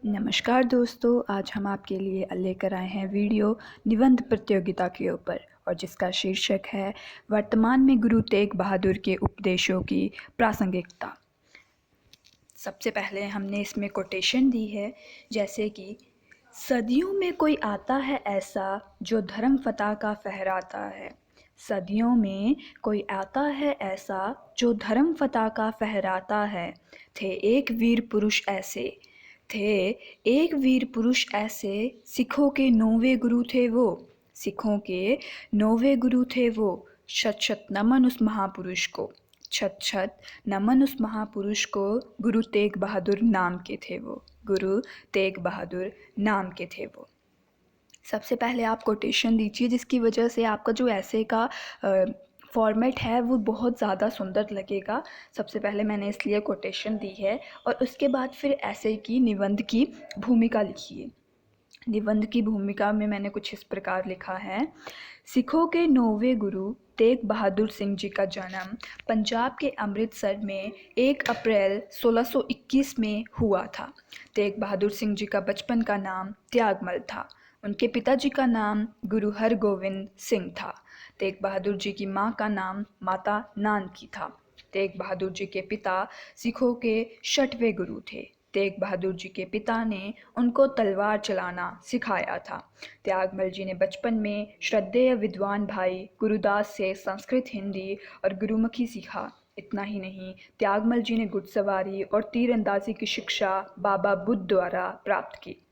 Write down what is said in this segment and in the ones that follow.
नमस्कार दोस्तों, आज हम आपके लिए लेकर आए हैं वीडियो निबंध प्रतियोगिता के ऊपर और जिसका शीर्षक है वर्तमान में गुरु तेग बहादुर के उपदेशों की प्रासंगिकता। सबसे पहले हमने इसमें कोटेशन दी है, जैसे कि सदियों में कोई आता है ऐसा जो धर्म फतह का फहराता है। सदियों में कोई आता है ऐसा जो धर्म फतह का फहराता है। थे एक वीर पुरुष ऐसे थे एक वीर पुरुष ऐसे सिखों के 9वें गुरु थे वो। सिखों के 9वें गुरु थे वो। शत शत नमन उस महापुरुष को। छत छत नमन उस महापुरुष को। गुरु तेग बहादुर नाम के थे वो। गुरु तेग बहादुर नाम के थे वो। सबसे पहले आप कोटेशन दीजिए, जिसकी वजह से आपका जो ऐसे का फॉर्मेट है वो बहुत ज़्यादा सुंदर लगेगा। सबसे पहले मैंने इसलिए कोटेशन दी है और उसके बाद फिर ऐसे की निबंध की भूमिका लिखिए। निबंध की भूमिका में मैंने कुछ इस प्रकार लिखा है। सिखों के 9वें गुरु तेग बहादुर सिंह जी का जन्म पंजाब के अमृतसर में 1 अप्रैल 1621 में हुआ था। तेग बहादुर सिंह जी का बचपन का नाम त्यागमल था। उनके पिताजी का नाम गुरु हरगोविंद सिंह था। तेग बहादुर जी की माँ का नाम माता नानकी था। तेग बहादुर जी के पिता सिखों के 6वें गुरु थे। तेग बहादुर जी के पिता ने उनको तलवार चलाना सिखाया था। त्यागमल जी ने बचपन में श्रद्धेय विद्वान भाई गुरुदास से संस्कृत, हिंदी और गुरुमुखी सीखा। इतना ही नहीं, त्यागमल जी ने घुड़सवारी और तीरंदाजी की शिक्षा बाबा बुद्ध द्वारा प्राप्त की।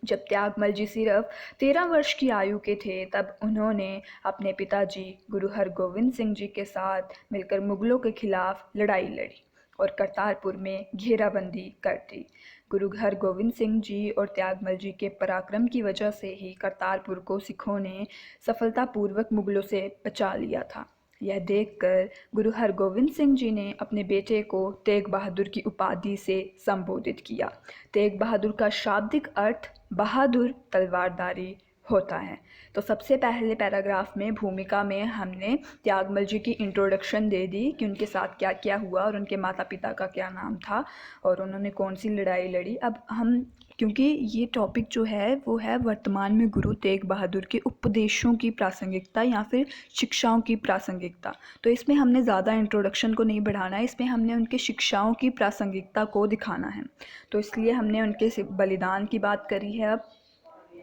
जब त्यागमल जी सिर्फ 13 वर्ष की आयु के थे, तब उन्होंने अपने पिताजी गुरु हरगोविंद सिंह जी के साथ मिलकर मुगलों के खिलाफ लड़ाई लड़ी और करतारपुर में घेराबंदी कर दी। गुरु हरगोविंद सिंह जी और त्यागमल जी के पराक्रम की वजह से ही करतारपुर को सिखों ने सफलतापूर्वक मुगलों से बचा लिया था। यह देखकर गुरु हरगोविंद सिंह जी ने अपने बेटे को तेग बहादुर की उपाधि से संबोधित किया। तेग बहादुर का शाब्दिक अर्थ बहादुर तलवारधारी होता है। तो सबसे पहले पैराग्राफ में भूमिका में हमने त्यागमल जी की इंट्रोडक्शन दे दी कि उनके साथ क्या क्या हुआ और उनके माता पिता का क्या नाम था और उन्होंने कौन सी लड़ाई लड़ी। अब हम, क्योंकि ये टॉपिक जो है वो है वर्तमान में गुरु तेग बहादुर के उपदेशों की प्रासंगिकता या फिर शिक्षाओं की प्रासंगिकता, तो इसमें हमने ज़्यादा इंट्रोडक्शन को नहीं बढ़ाना है, इसमें हमने उनके शिक्षाओं की प्रासंगिकता को दिखाना है। तो इसलिए हमने उनके बलिदान की बात करी है। अब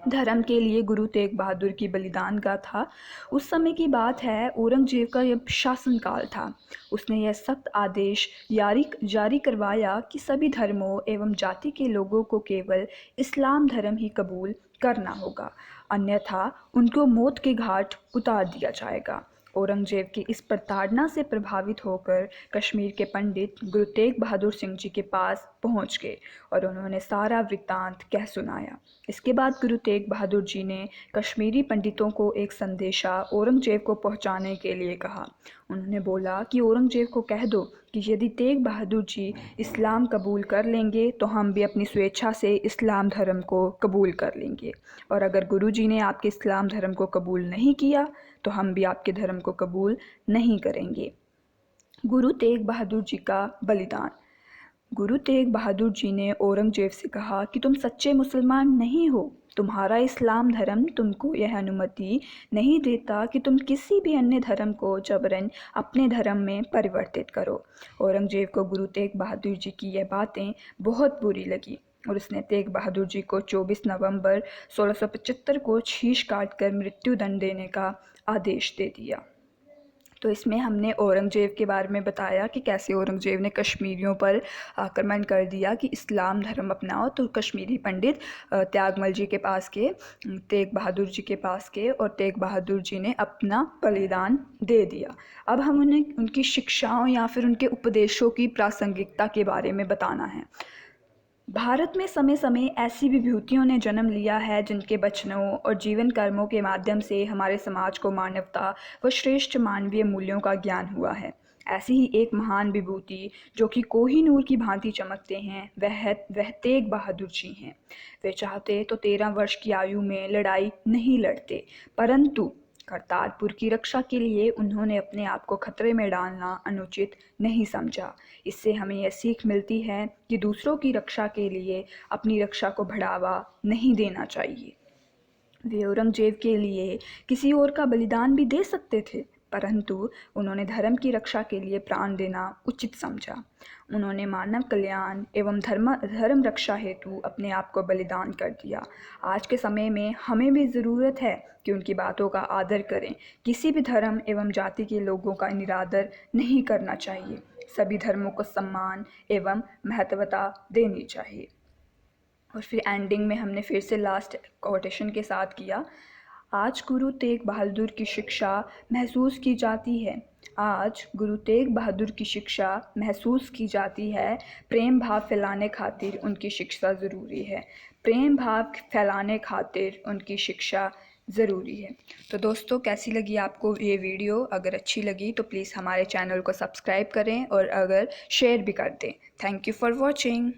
धर्म के लिए गुरु तेग बहादुर की बलिदान का था। उस समय की बात है, औरंगजेब का यह शासनकाल था। उसने यह सख्त आदेश जारी करवाया कि सभी धर्मों एवं जाति के लोगों को केवल इस्लाम धर्म ही कबूल करना होगा, अन्यथा उनको मौत के घाट उतार दिया जाएगा। औरंगजेब की इस प्रताड़ना से प्रभावित होकर कश्मीर के पंडित गुरु तेग बहादुर सिंह जी के पास पहुंच गए और उन्होंने सारा वृत्तांत कह सुनाया। इसके बाद गुरु तेग बहादुर जी ने कश्मीरी पंडितों को एक संदेशा औरंगजेब को पहुंचाने के लिए कहा। उन्होंने बोला कि औरंगजेब को कह दो कि यदि तेग बहादुर जी इस्लाम कबूल कर लेंगे तो हम भी अपनी स्वेच्छा से इस्लाम धर्म को कबूल कर लेंगे, और अगर गुरु जी ने आपके इस्लाम धर्म को कबूल नहीं किया तो हम भी आपके धर्म को कबूल नहीं करेंगे। गुरु तेग बहादुर जी का बलिदान। गुरु तेग बहादुर जी ने औरंगजेब से कहा कि तुम सच्चे मुसलमान नहीं हो। तुम्हारा इस्लाम धर्म तुमको यह अनुमति नहीं देता कि तुम किसी भी अन्य धर्म को जबरन अपने धर्म में परिवर्तित करो। औरंगजेब को गुरु तेग बहादुर जी की यह बातें बहुत बुरी लगी और उसने तेग बहादुर जी को 24 नवंबर 1675 को शीश काटकर मृत्यु दंड देने का आदेश दे दिया। तो इसमें हमने औरंगजेब के बारे में बताया कि कैसे औरंगजेब ने कश्मीरियों पर आक्रमण कर दिया कि इस्लाम धर्म अपनाओ, तो कश्मीरी पंडित त्यागमल जी के पास के तेग बहादुर जी के पास के और तेग बहादुर जी ने अपना बलिदान दे दिया। अब हम उन्हें उनकी शिक्षाओं या फिर उनके उपदेशों की प्रासंगिकता के बारे में बताना है। भारत में समय समय ऐसी विभूतियों ने जन्म लिया है जिनके वचनों और जीवन कर्मों के माध्यम से हमारे समाज को मानवता व श्रेष्ठ मानवीय मूल्यों का ज्ञान हुआ है। ऐसी ही एक महान विभूति जो कि कोहिनूर की भांति चमकते हैं, वह तेग बहादुर जी हैं। वे चाहते तो 13 वर्ष की आयु में लड़ाई नहीं लड़ते, परंतु करतारपुर की रक्षा के लिए उन्होंने अपने आप को खतरे में डालना अनुचित नहीं समझा। इससे हमें यह सीख मिलती है कि दूसरों की रक्षा के लिए अपनी रक्षा को बढ़ावा नहीं देना चाहिए। वे औरंगजेब के लिए किसी और का बलिदान भी दे सकते थे, परंतु उन्होंने धर्म की रक्षा के लिए प्राण देना उचित समझा। उन्होंने मानव कल्याण एवं धर्म रक्षा हेतु अपने आप को बलिदान कर दिया। आज के समय में हमें भी ज़रूरत है कि उनकी बातों का आदर करें। किसी भी धर्म एवं जाति के लोगों का निरादर नहीं करना चाहिए। सभी धर्मों को सम्मान एवं महत्वता देनी चाहिए। और फिर एंडिंग में हमने फिर से लास्ट कोटेशन के साथ किया, आज गुरु तेग बहादुर की शिक्षा महसूस की जाती है। आज गुरु तेग बहादुर की शिक्षा महसूस की जाती है। प्रेम भाव फैलाने खातिर उनकी शिक्षा ज़रूरी है। प्रेम भाव फैलाने खातिर उनकी शिक्षा ज़रूरी है। तो दोस्तों, कैसी लगी आपको ये वीडियो? अगर अच्छी लगी तो प्लीज़ हमारे चैनल को सब्सक्राइब करें और अगर शेयर भी कर दें। Thank you for watching.